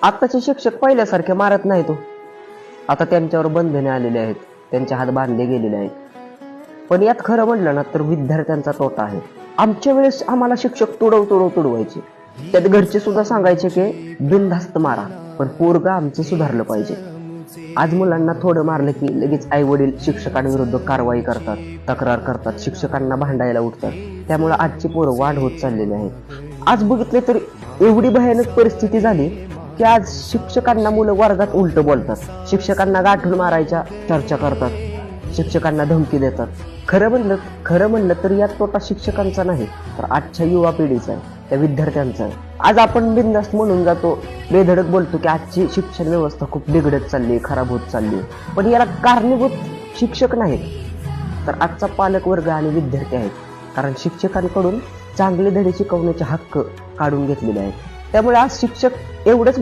आत्ताचे शिक्षक पहिल्यासारखे मारत नाही तो. आता त्यांच्यावर बंधने आलेले आहेत, त्यांचे हात बांधले गेलेले आहेत. पण यात खरं म्हटलं ना तर विद्यार्थ्यांचा तोटा आहे. आमच्या वेळेस आम्हाला शिक्षक तुडवायचे. त्यात घरचे सुद्धा सांगायचे की बिनधास्त मारा, पण पोरगं आमचं सुधारलं पाहिजे. आज मुलांना थोडं मारलं की लगेच आई वडील शिक्षकांविरुद्ध कारवाई करतात, तक्रार करतात, शिक्षकांना भांडायला उठतात. त्यामुळे आजची पोरं वाढ होत चाललेली आहे. आज बघितले तर एवढी भयानक परिस्थिती झाली की आज शिक्षकांना मुलं वर्गात उलट बोलतात, शिक्षकांना गाठून मारायच्या चर्चा करतात, शिक्षकांना धमकी देतात. खरं म्हणलं तर यात तोटा शिक्षकांचा नाही तर आजच्या युवा पिढीचा आहे, त्या विद्यार्थ्यांचा आहे. आज आपण बिनधास्त म्हणून जातो, बेधडक बोलतो की आजची शिक्षण व्यवस्था खूप बिघडत चालली, खराब होत चालली. पण याला कारणीभूत शिक्षक नाहीत तर आजचा पालक वर्ग आणि विद्यार्थी आहेत. कारण शिक्षकांकडून चांगले धडे शिकवण्याचे हक्क काढून घेतलेले आहेत. त्यामुळे आज शिक्षक एवढंच